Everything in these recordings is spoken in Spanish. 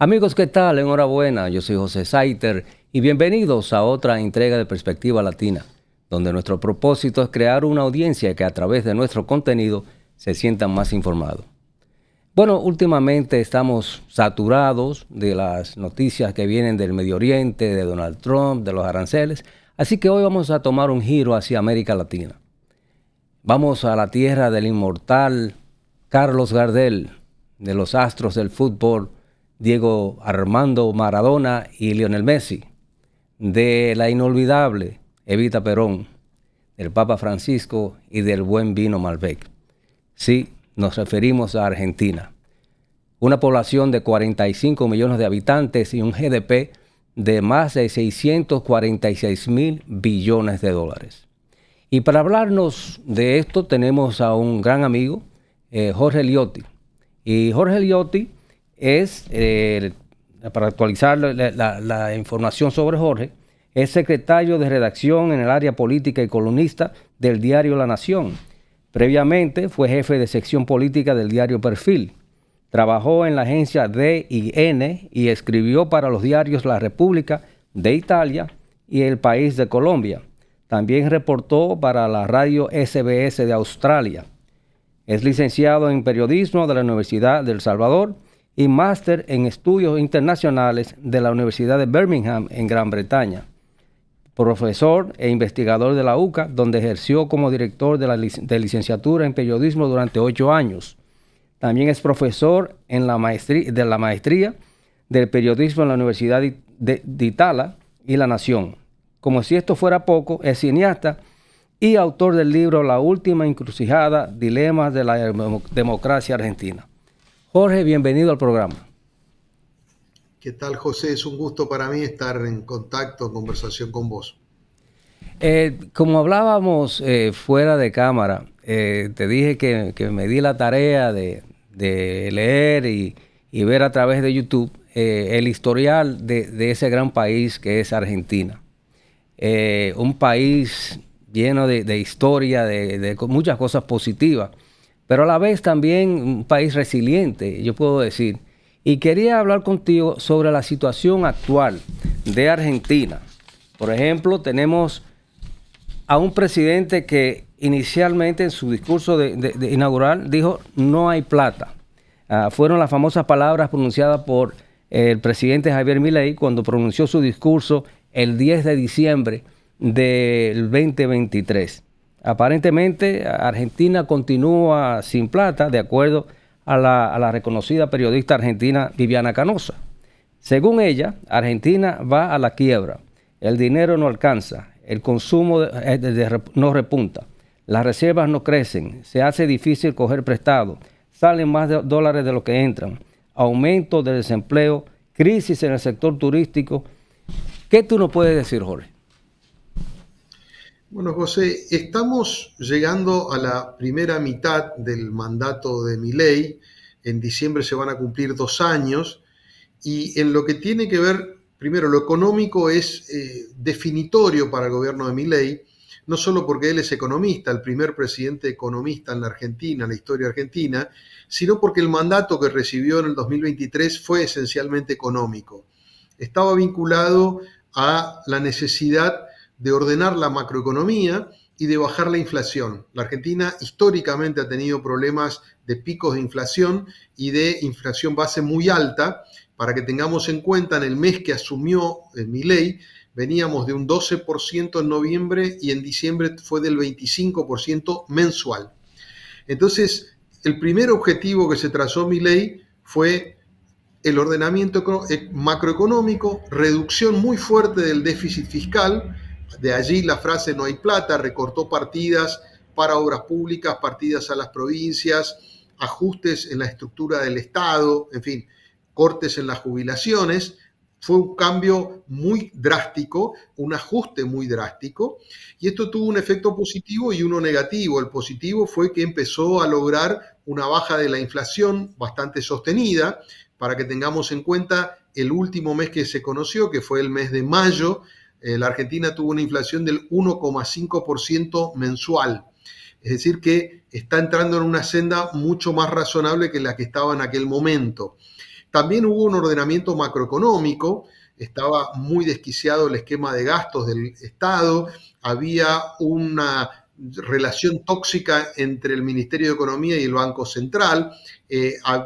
Amigos, ¿qué tal? Enhorabuena, yo soy José Saiter y bienvenidos a otra entrega de Perspectiva Latina, donde nuestro propósito es crear una audiencia que a través de nuestro contenido se sientan más informados. Bueno, últimamente estamos saturados de las noticias que vienen del Medio Oriente, de Donald Trump, de los aranceles, así que hoy vamos a tomar un giro hacia América Latina. Vamos a la tierra del inmortal Carlos Gardel, de los astros del fútbol, Diego Armando Maradona y Lionel Messi, de la inolvidable Evita Perón, del Papa Francisco y del buen vino Malbec. Sí, nos referimos a Argentina, una población de 45 millones de habitantes y un GDP de más de 646 mil billones de dólares. Y para hablarnos de esto tenemos a un gran amigo, Jorge Liotti. Y Jorge Liotti es, para actualizar la información sobre Jorge, es secretario de redacción en el área política y columnista del diario La Nación. Previamente fue jefe de sección política del diario Perfil. Trabajó en la agencia D&N y escribió para los diarios La República de Italia y El País de Colombia. También reportó para la radio SBS de Australia. Es licenciado en periodismo de la Universidad de El Salvador y máster en estudios internacionales de la Universidad de Birmingham en Gran Bretaña. Profesor e investigador de la UCA, donde ejerció como director de licenciatura en periodismo durante 8 años. También es profesor en la maestría del periodismo en la Universidad de Itala y La Nación. Como si esto fuera poco, es cineasta y autor del libro La Última Encrucijada, Dilemas de la Democracia Argentina. Jorge, bienvenido al programa. ¿Qué tal, José? Es un gusto para mí estar en contacto, en conversación con vos. Como hablábamos fuera de cámara, te dije que me di la tarea de leer y ver a través de YouTube el historial de ese gran país que es Argentina. Un país lleno de historia, de muchas cosas positivas, pero a la vez también un país resiliente, yo puedo decir. Y quería hablar contigo sobre la situación actual de Argentina. Por ejemplo, tenemos a un presidente que inicialmente en su discurso de inaugural dijo no hay plata. Fueron las famosas palabras pronunciadas por el presidente Javier Milei cuando pronunció su discurso el 10 de diciembre del 2023. Aparentemente Argentina continúa sin plata, de acuerdo a la reconocida periodista argentina Viviana Canosa. Según ella, Argentina va a la quiebra, el dinero no alcanza, el consumo no repunta, las reservas no crecen, se hace difícil coger prestado, salen más dólares de lo que entran, aumento del desempleo, crisis en el sector turístico. ¿Qué tú nos puedes decir, Jorge? Bueno, José, estamos llegando a la primera mitad del mandato de Milei. En diciembre se van a cumplir 2 años y en lo que tiene que ver, primero, lo económico es definitorio para el gobierno de Milei, no solo porque él es economista, el primer presidente economista en la Argentina, en la historia argentina, sino porque el mandato que recibió en el 2023 fue esencialmente económico. Estaba vinculado a la necesidad de ordenar la macroeconomía y de bajar la inflación. La Argentina históricamente ha tenido problemas de picos de inflación y de inflación base muy alta. Para que tengamos en cuenta, en el mes que asumió Milei, veníamos de un 12% en noviembre y en diciembre fue del 25% mensual. Entonces, el primer objetivo que se trazó Milei fue el ordenamiento macroeconómico, reducción muy fuerte del déficit fiscal. De allí la frase no hay plata, recortó partidas para obras públicas, partidas a las provincias, ajustes en la estructura del Estado, en fin, cortes en las jubilaciones. Fue un cambio muy drástico, un ajuste muy drástico, y esto tuvo un efecto positivo y uno negativo. El positivo fue que empezó a lograr una baja de la inflación bastante sostenida. Para que tengamos en cuenta, el último mes que se conoció, que fue el mes de mayo, la Argentina tuvo una inflación del 1,5% mensual. Es decir, que está entrando en una senda mucho más razonable que la que estaba en aquel momento. También hubo un ordenamiento macroeconómico, estaba muy desquiciado el esquema de gastos del Estado, había una relación tóxica entre el Ministerio de Economía y el Banco Central,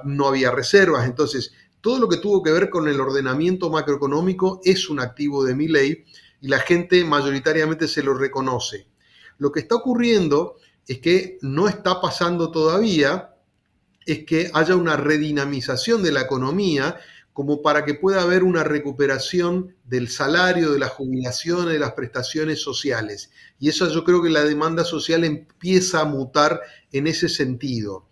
no había reservas, entonces todo lo que tuvo que ver con el ordenamiento macroeconómico es un activo de Milei y la gente mayoritariamente se lo reconoce. Lo que está ocurriendo es que no está pasando todavía, es que haya una redinamización de la economía como para que pueda haber una recuperación del salario, de las jubilaciones, de las prestaciones sociales. Y eso yo creo que la demanda social empieza a mutar en ese sentido.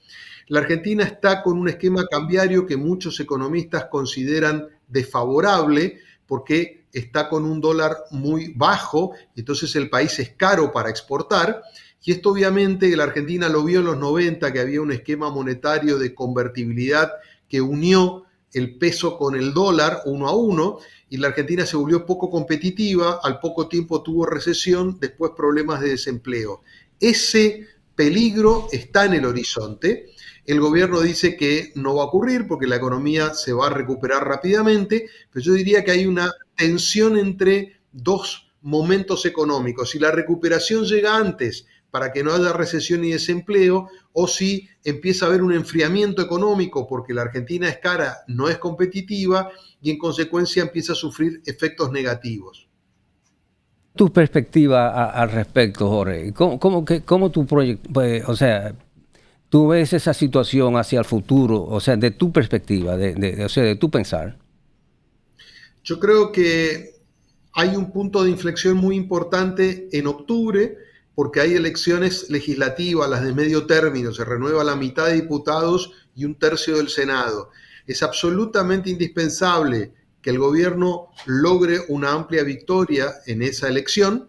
La Argentina está con un esquema cambiario que muchos economistas consideran desfavorable porque está con un dólar muy bajo, entonces el país es caro para exportar. Y esto obviamente la Argentina lo vio en los 90, que había un esquema monetario de convertibilidad que unió el peso con el dólar 1 a 1, y la Argentina se volvió poco competitiva, al poco tiempo tuvo recesión, después problemas de desempleo. Ese peligro está en el horizonte. El gobierno dice que no va a ocurrir porque la economía se va a recuperar rápidamente, pero yo diría que hay una tensión entre dos momentos económicos. Si la recuperación llega antes para que no haya recesión y desempleo, o si empieza a haber un enfriamiento económico porque la Argentina es cara, no es competitiva y en consecuencia empieza a sufrir efectos negativos. Tu perspectiva al respecto, Jorge. ¿Cómo tu proyecto, pues, o sea, tú ves esa situación hacia el futuro, o sea, de tu perspectiva, o sea, de tu pensar? Yo creo que hay un punto de inflexión muy importante en octubre, porque hay elecciones legislativas, las de medio término, se renueva la mitad de diputados y 1/3 del Senado. Es absolutamente indispensable que el gobierno logre una amplia victoria en esa elección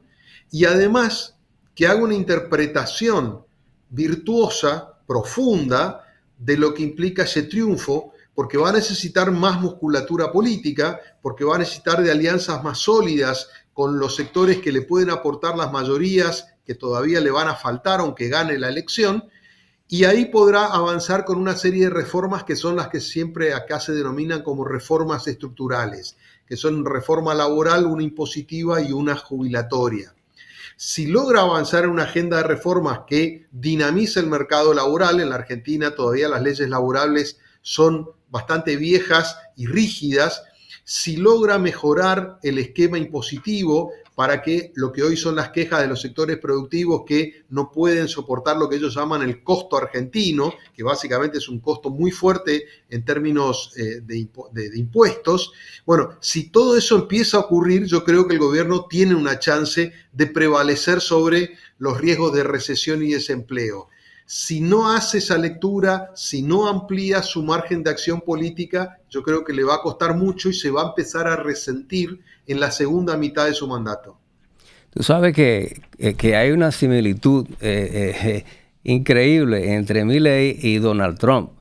y además que haga una interpretación virtuosa, profunda, de lo que implica ese triunfo, porque va a necesitar más musculatura política, porque va a necesitar de alianzas más sólidas con los sectores que le pueden aportar las mayorías que todavía le van a faltar aunque gane la elección, y ahí podrá avanzar con una serie de reformas que son las que siempre acá se denominan como reformas estructurales, que son reforma laboral, una impositiva y una jubilatoria. Si logra avanzar en una agenda de reformas que dinamiza el mercado laboral, en la Argentina todavía las leyes laborales son bastante viejas y rígidas, si logra mejorar el esquema impositivo para que lo que hoy son las quejas de los sectores productivos que no pueden soportar lo que ellos llaman el costo argentino, que básicamente es un costo muy fuerte en términos de impuestos. Bueno, si todo eso empieza a ocurrir, yo creo que el gobierno tiene una chance de prevalecer sobre los riesgos de recesión y desempleo. Si no hace esa lectura, si no amplía su margen de acción política, yo creo que le va a costar mucho y se va a empezar a resentir en la segunda mitad de su mandato. Tú sabes que hay una similitud increíble entre Milei y Donald Trump,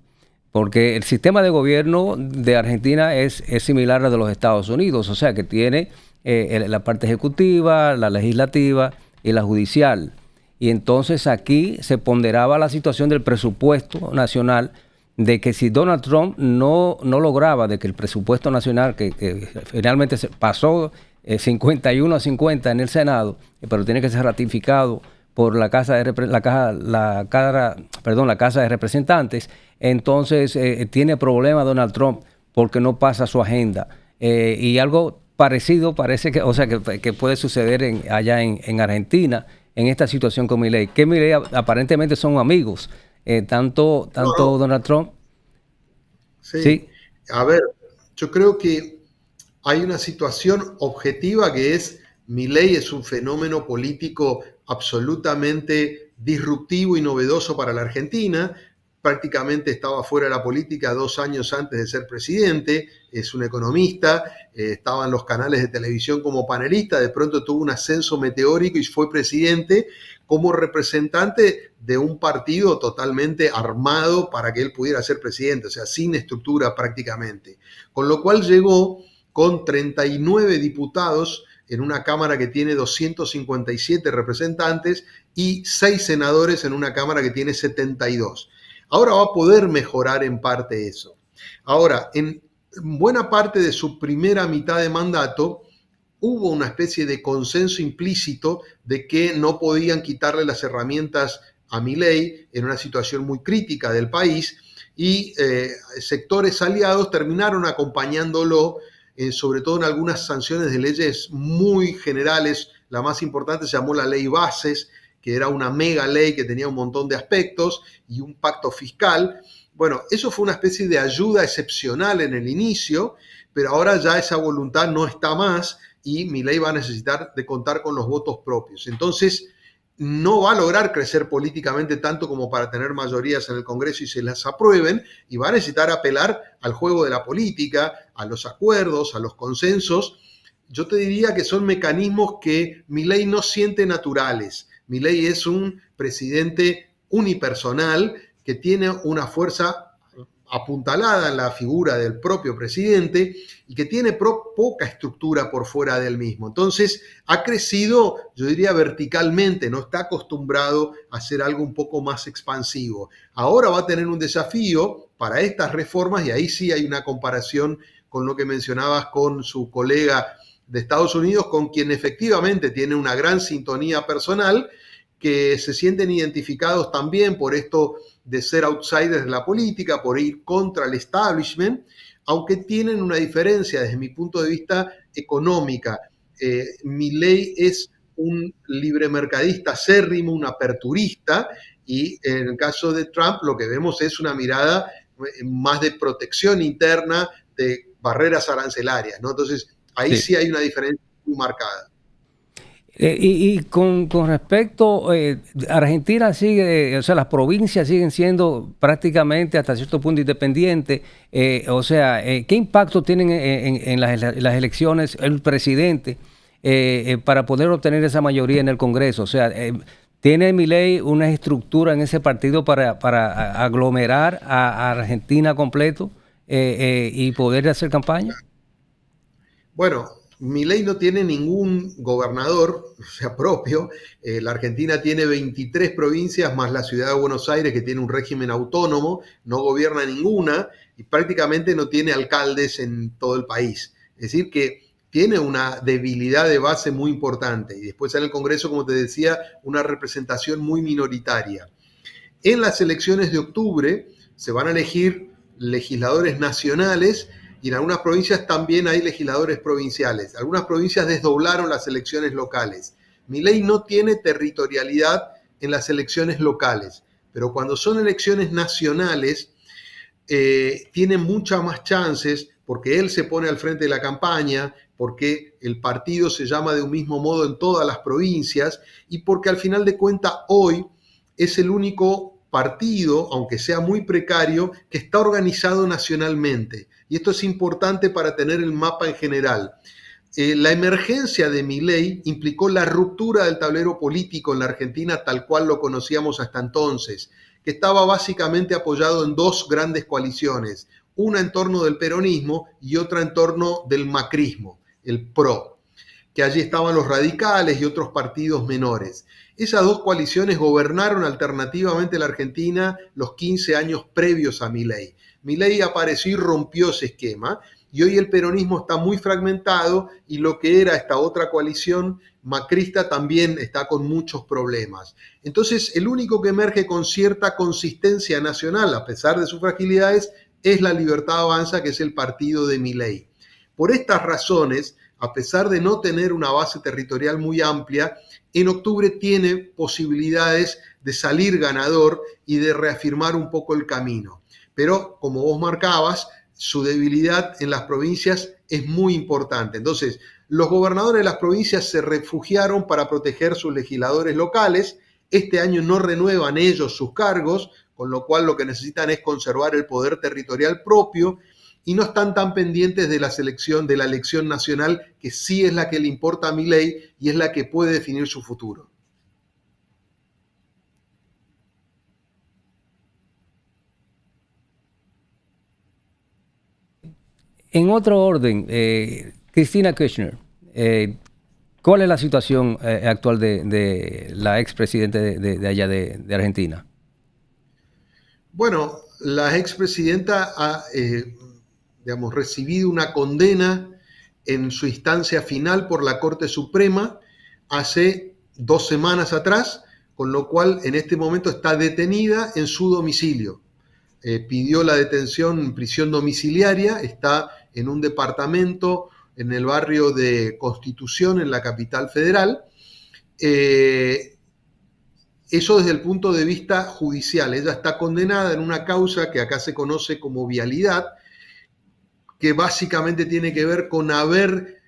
porque el sistema de gobierno de Argentina es similar al de los Estados Unidos, o sea que tiene la parte ejecutiva, la legislativa y la judicial. Y entonces aquí se ponderaba la situación del presupuesto nacional, de que si Donald Trump no lograba de que el presupuesto nacional, que finalmente se pasó 51-50 en el Senado, pero tiene que ser ratificado por la Casa de Representantes, entonces tiene problema Donald Trump porque no pasa su agenda. Y algo parecido parece que, o sea, que puede suceder allá en Argentina, en esta situación con Milei, que Milei aparentemente son amigos, tanto No. Donald Trump. Sí, Sí, a ver, yo creo que hay una situación objetiva que es Milei es un fenómeno político absolutamente disruptivo y novedoso para la Argentina. Prácticamente estaba fuera de la política 2 años antes de ser presidente, es un economista, estaba en los canales de televisión como panelista, de pronto tuvo un ascenso meteórico y fue presidente como representante de un partido totalmente armado para que él pudiera ser presidente, o sea, sin estructura prácticamente. Con lo cual llegó con 39 diputados en una Cámara que tiene 257 representantes y 6 senadores en una Cámara que tiene 72. Ahora va a poder mejorar en parte eso. Ahora, en buena parte de su primera mitad de mandato hubo una especie de consenso implícito de que no podían quitarle las herramientas a Milei en una situación muy crítica del país, y sectores aliados terminaron acompañándolo, sobre todo en algunas sanciones de leyes muy generales. La más importante se llamó la Ley Bases, que era una mega ley que tenía un montón de aspectos, y un pacto fiscal. Bueno, eso fue una especie de ayuda excepcional en el inicio, pero ahora ya esa voluntad no está más y Milei va a necesitar de contar con los votos propios. Entonces, no va a lograr crecer políticamente tanto como para tener mayorías en el Congreso y se las aprueben, y va a necesitar apelar al juego de la política, a los acuerdos, a los consensos. Yo te diría que son mecanismos que Milei no siente naturales. Milei es un presidente unipersonal que tiene una fuerza apuntalada en la figura del propio presidente y que tiene poca estructura por fuera del mismo. Entonces ha crecido, yo diría, verticalmente, no está acostumbrado a hacer algo un poco más expansivo. Ahora va a tener un desafío para estas reformas, y ahí sí hay una comparación con lo que mencionabas con su colega de Estados Unidos, con quien efectivamente tiene una gran sintonía personal, que se sienten identificados también por esto de ser outsiders de la política, por ir contra el establishment, aunque tienen una diferencia desde mi punto de vista económica. Milei es un libremercadista acérrimo, un aperturista, y en el caso de Trump lo que vemos es una mirada más de protección interna, de barreras arancelarias, ¿no? Entonces, ahí sí hay una diferencia muy marcada. Y con respecto, Argentina sigue, o sea, las provincias siguen siendo prácticamente hasta cierto punto independientes. O sea, ¿qué impacto tienen en las elecciones el presidente para poder obtener esa mayoría en el Congreso? O sea, ¿tiene Milei una estructura en ese partido para aglomerar a Argentina completo y poder hacer campaña? Bueno, Milei no tiene ningún gobernador, o sea, propio. La Argentina tiene 23 provincias más la ciudad de Buenos Aires, que tiene un régimen autónomo, no gobierna ninguna y prácticamente no tiene alcaldes en todo el país. Es decir, que tiene una debilidad de base muy importante. Y después en el Congreso, como te decía, una representación muy minoritaria. En las elecciones de octubre se van a elegir legisladores nacionales, y en algunas provincias también hay legisladores provinciales. Algunas provincias desdoblaron las elecciones locales. Milei no tiene territorialidad en las elecciones locales, pero cuando son elecciones nacionales, tiene muchas más chances, porque él se pone al frente de la campaña, porque el partido se llama de un mismo modo en todas las provincias, y porque al final de cuentas hoy es el único partido, aunque sea muy precario, que está organizado nacionalmente. Y esto es importante para tener el mapa en general. La emergencia de Milei implicó la ruptura del tablero político en la Argentina tal cual lo conocíamos hasta entonces, que estaba básicamente apoyado en dos grandes coaliciones, una en torno del peronismo y otra en torno del macrismo, el PRO, que allí estaban los radicales y otros partidos menores. Esas dos coaliciones gobernaron alternativamente la Argentina los 15 años previos a Milei. Milei apareció y rompió ese esquema, y hoy el peronismo está muy fragmentado, y lo que era esta otra coalición macrista también está con muchos problemas. Entonces, el único que emerge con cierta consistencia nacional, a pesar de sus fragilidades, es La Libertad Avanza, que es el partido de Milei. Por estas razones, a pesar de no tener una base territorial muy amplia, en octubre tiene posibilidades de salir ganador y de reafirmar un poco el camino. Pero, como vos marcabas, su debilidad en las provincias es muy importante. Entonces, los gobernadores de las provincias se refugiaron para proteger sus legisladores locales. Este año no renuevan ellos sus cargos, con lo cual lo que necesitan es conservar el poder territorial propio, y no están tan pendientes de la elección nacional, que sí es la que le importa a Milei y es la que puede definir su futuro. En otro orden, Cristina Kirchner, ¿cuál es la situación actual de la expresidenta de allá de Argentina? Bueno, la expresidenta digamos, recibido una condena en su instancia final por la Corte Suprema hace 2 semanas atrás, con lo cual en este momento está detenida en su domicilio. Pidió la detención en prisión domiciliaria, está en un departamento en el barrio de Constitución, en la capital federal. Eso desde el punto de vista judicial. Ella está condenada en una causa que acá se conoce como vialidad, que básicamente tiene que ver con haber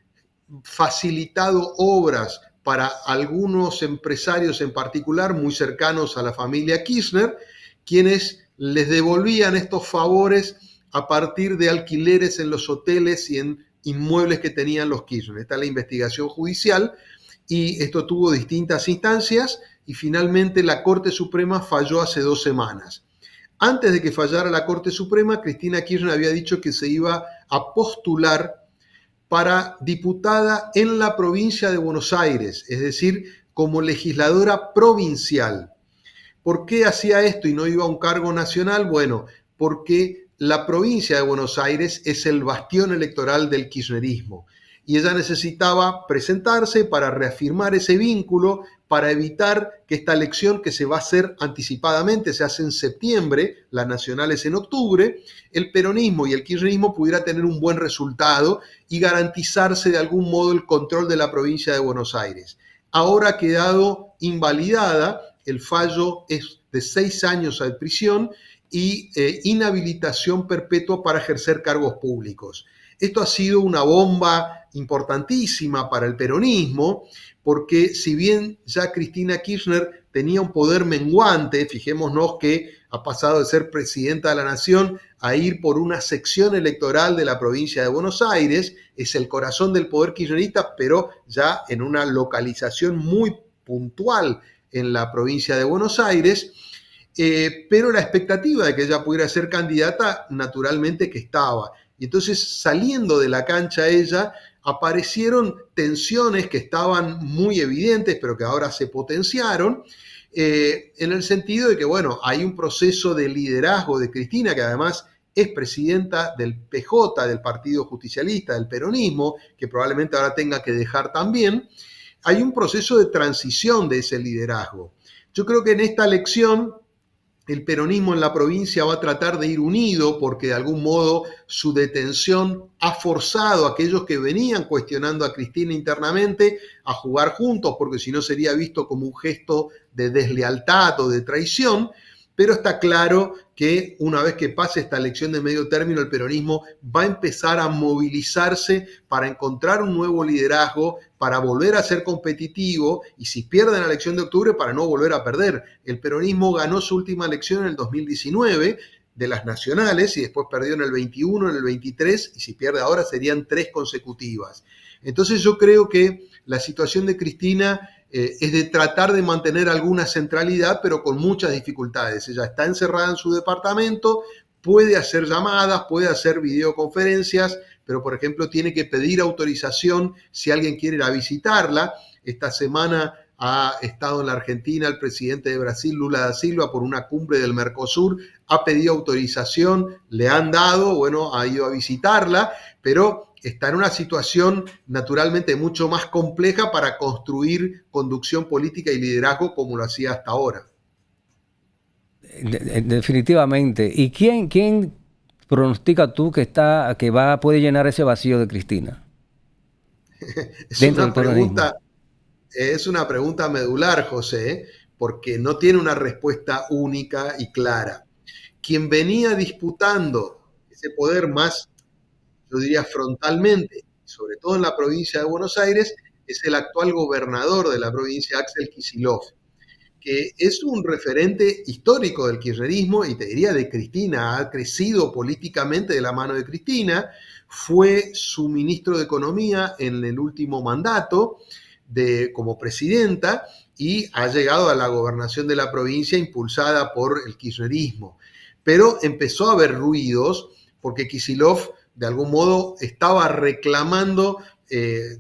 facilitado obras para algunos empresarios en particular muy cercanos a la familia Kirchner, quienes les devolvían estos favores a partir de alquileres en los hoteles y en inmuebles que tenían los Kirchner. Esta es la investigación judicial y esto tuvo distintas instancias y finalmente la Corte Suprema falló hace 2 semanas. Antes de que fallara la Corte Suprema, Cristina Kirchner había dicho que se iba a postular para diputada en la provincia de Buenos Aires, es decir, como legisladora provincial. ¿Por qué hacía esto y no iba a un cargo nacional? Bueno, porque la provincia de Buenos Aires es el bastión electoral del kirchnerismo y ella necesitaba presentarse para reafirmar ese vínculo, para evitar que esta elección que se va a hacer anticipadamente, se hace en septiembre, las nacionales en octubre, el peronismo y el kirchnerismo pudiera tener un buen resultado y garantizarse de algún modo el control de la provincia de Buenos Aires. Ahora ha quedado invalidada, el fallo es de 6 años de prisión y inhabilitación perpetua para ejercer cargos públicos. Esto ha sido una bomba importantísima para el peronismo, porque si bien ya Cristina Kirchner tenía un poder menguante, fijémonos que ha pasado de ser presidenta de la Nación a ir por una sección electoral de la provincia de Buenos Aires, es el corazón del poder kirchnerista, pero ya en una localización muy puntual en la provincia de Buenos Aires, pero la expectativa de que ella pudiera ser candidata naturalmente que estaba. Y entonces, saliendo de la cancha ella, aparecieron tensiones que estaban muy evidentes, pero que ahora se potenciaron, en el sentido de que, bueno, hay un proceso de liderazgo de Cristina, que además es presidenta del PJ, del Partido Justicialista, del peronismo, que probablemente ahora tenga que dejar también. Hay un proceso de transición de ese liderazgo. Yo creo que en esta elección el peronismo en la provincia va a tratar de ir unido porque de algún modo su detención ha forzado a aquellos que venían cuestionando a Cristina internamente a jugar juntos, porque si no sería visto como un gesto de deslealtad o de traición. Pero está claro que una vez que pase esta elección de medio término, el peronismo va a empezar a movilizarse para encontrar un nuevo liderazgo, para volver a ser competitivo y si pierden la elección de octubre, para no volver a perder. El peronismo ganó su última elección en el 2019 de las nacionales y después perdió en el 21, en el 23 y si pierde ahora serían 3 consecutivas. Entonces yo creo que la situación de Cristina es de tratar de mantener alguna centralidad, pero con muchas dificultades. Ella está encerrada en su departamento, puede hacer llamadas, puede hacer videoconferencias, pero por ejemplo tiene que pedir autorización si alguien quiere ir a visitarla. Esta semana ha estado en la Argentina el presidente de Brasil, Lula da Silva, por una cumbre del Mercosur, ha pedido autorización, le han dado, bueno, ha ido a visitarla, pero está en una situación naturalmente mucho más compleja para construir conducción política y liderazgo como lo hacía hasta ahora. Definitivamente. ¿Y quién pronostica tú que puede llenar ese vacío de Cristina? Es una pregunta medular, José, porque no tiene una respuesta única y clara. Quien venía disputando ese poder más, yo diría frontalmente, sobre todo en la provincia de Buenos Aires, es el actual gobernador de la provincia, Axel Kicillof, que es un referente histórico del kirchnerismo y te diría de Cristina, ha crecido políticamente de la mano de Cristina, fue su ministro de Economía en el último mandato como presidenta y ha llegado a la gobernación de la provincia impulsada por el kirchnerismo. Pero empezó a haber ruidos porque Kicillof de algún modo estaba reclamando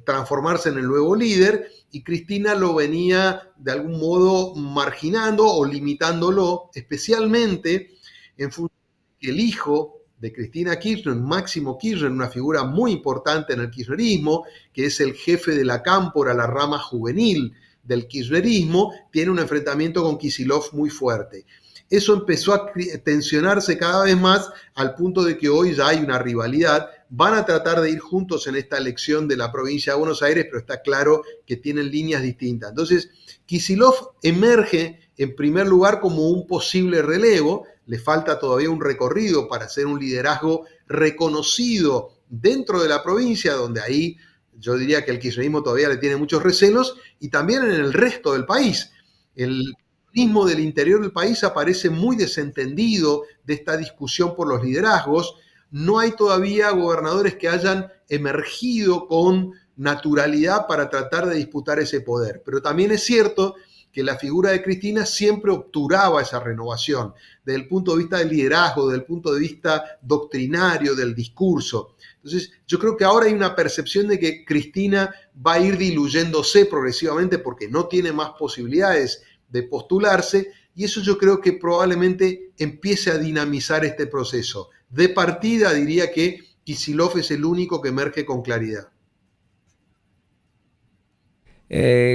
transformarse en el nuevo líder y Cristina lo venía de algún modo marginando o limitándolo, especialmente en función de que el hijo de Cristina Kirchner, Máximo Kirchner, una figura muy importante en el kirchnerismo, que es el jefe de la cámpora, la rama juvenil del kirchnerismo, tiene un enfrentamiento con Kicillof muy fuerte. Eso empezó a tensionarse cada vez más al punto de que hoy ya hay una rivalidad. Van a tratar de ir juntos en esta elección de la provincia de Buenos Aires, pero está claro que tienen líneas distintas. Entonces, Kicillof emerge en primer lugar como un posible relevo. Le falta todavía un recorrido para ser un liderazgo reconocido dentro de la provincia, donde ahí yo diría que el kirchnerismo todavía le tiene muchos recelos, y también en el resto del país. El turismo del interior del país aparece muy desentendido de esta discusión por los liderazgos. No hay todavía gobernadores que hayan emergido con naturalidad para tratar de disputar ese poder. Pero también es cierto que la figura de Cristina siempre obturaba esa renovación, desde el punto de vista del liderazgo, desde el punto de vista doctrinario, del discurso. Entonces, yo creo que ahora hay una percepción de que Cristina va a ir diluyéndose progresivamente porque no tiene más posibilidades de postularse, y eso yo creo que probablemente empiece a dinamizar este proceso. De partida diría que Kicillof es el único que emerge con claridad.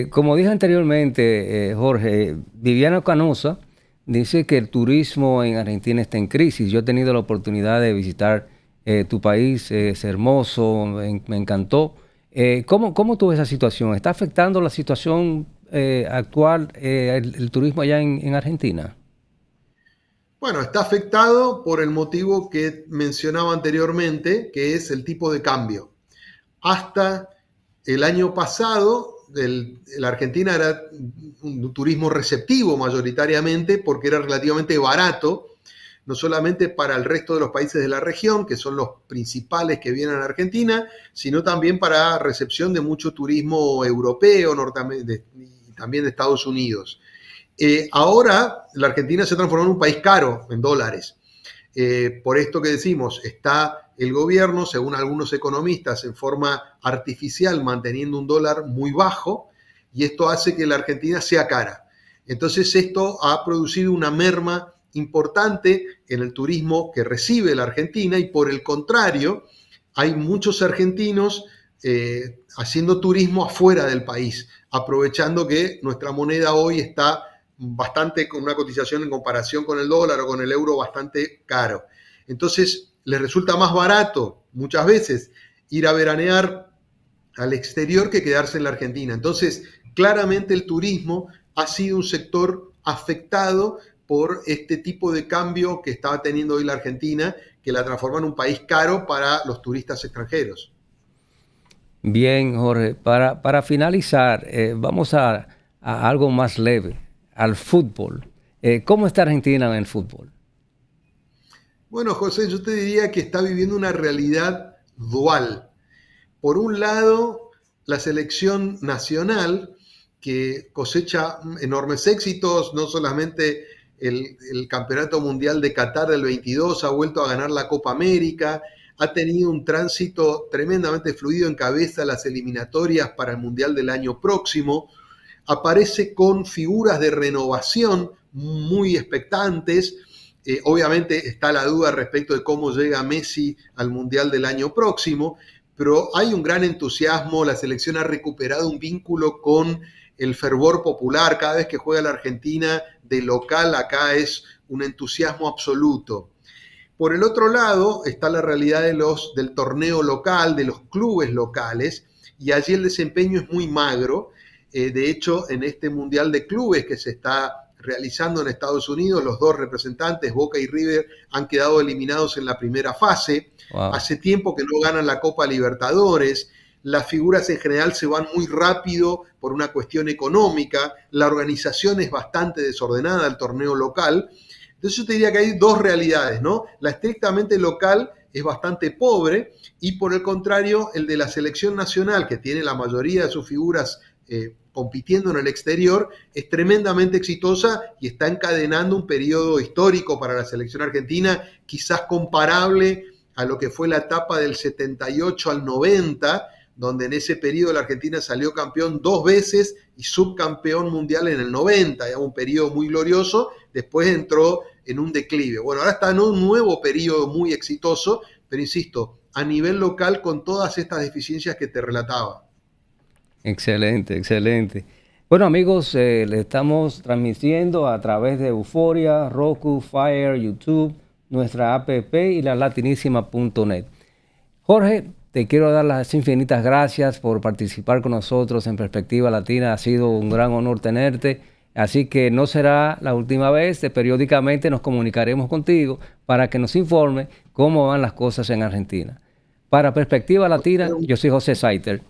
Como dije anteriormente, Jorge, Viviana Canosa dice que el turismo en Argentina está en crisis. Yo he tenido la oportunidad de visitar tu país, es hermoso, me encantó. ¿Cómo tú ves esa situación? ¿Está afectando la situación actual el turismo allá en Argentina? Bueno, está afectado por el motivo que mencionaba anteriormente, que es el tipo de cambio. Hasta el año pasado, la Argentina era un turismo receptivo mayoritariamente porque era relativamente barato, no solamente para el resto de los países de la región, que son los principales que vienen a Argentina, sino también para recepción de mucho turismo europeo, y también de Estados Unidos. Ahora la Argentina se transformó en un país caro en dólares. Por esto que decimos, está el gobierno, según algunos economistas, en forma artificial manteniendo un dólar muy bajo, y esto hace que la Argentina sea cara. Entonces esto ha producido una merma importante en el turismo que recibe la Argentina, y por el contrario, hay muchos argentinos haciendo turismo afuera del país, aprovechando que nuestra moneda hoy está bastante con una cotización en comparación con el dólar o con el euro bastante caro. Entonces, les resulta más barato muchas veces ir a veranear al exterior que quedarse en la Argentina. Entonces, claramente el turismo ha sido un sector afectado por este tipo de cambio que estaba teniendo hoy la Argentina, que la transforma en un país caro para los turistas extranjeros. Bien, Jorge, para finalizar, vamos a algo más leve, al fútbol. ¿Cómo está Argentina en el fútbol? Bueno, José, yo te diría que está viviendo una realidad dual. Por un lado, la selección nacional, que cosecha enormes éxitos, no solamente el Campeonato Mundial de Qatar del 22, ha vuelto a ganar la Copa América, ha tenido un tránsito tremendamente fluido, encabeza las eliminatorias para el Mundial del año próximo, aparece con figuras de renovación muy expectantes. Obviamente está la duda respecto de cómo llega Messi al Mundial del año próximo, pero hay un gran entusiasmo, la selección ha recuperado un vínculo con el fervor popular, cada vez que juega la Argentina de local acá es un entusiasmo absoluto. Por el otro lado está la realidad del torneo local, de los clubes locales, y allí el desempeño es muy magro. De hecho, en este Mundial de Clubes que se está realizando en Estados Unidos, los dos representantes, Boca y River, han quedado eliminados en la primera fase. Wow. Hace tiempo que no ganan la Copa Libertadores. Las figuras en general se van muy rápido por una cuestión económica. La organización es bastante desordenada, el torneo local. Entonces yo te diría que hay dos realidades, ¿no? La estrictamente local es bastante pobre, y por el contrario, el de la selección nacional, que tiene la mayoría de sus figuras compitiendo en el exterior, es tremendamente exitosa y está encadenando un periodo histórico para la selección argentina, quizás comparable a lo que fue la etapa del 78 al 90, donde en ese periodo la Argentina salió campeón 2 veces y subcampeón mundial en el 90, un periodo muy glorioso. Después entró en un declive. Bueno, ahora está en un nuevo periodo muy exitoso, pero insisto, a nivel local con todas estas deficiencias que te relataba. Excelente, excelente. Bueno, amigos, le estamos transmitiendo a través de Euforia, Roku, Fire, YouTube, nuestra app y la latinísima.net. Jorge, te quiero dar las infinitas gracias por participar con nosotros en Perspectiva Latina. Ha sido un gran honor tenerte. Así que no será la última vez. Periódicamente nos comunicaremos contigo para que nos informe cómo van las cosas en Argentina. Para Perspectiva Latina, yo soy José Saiter.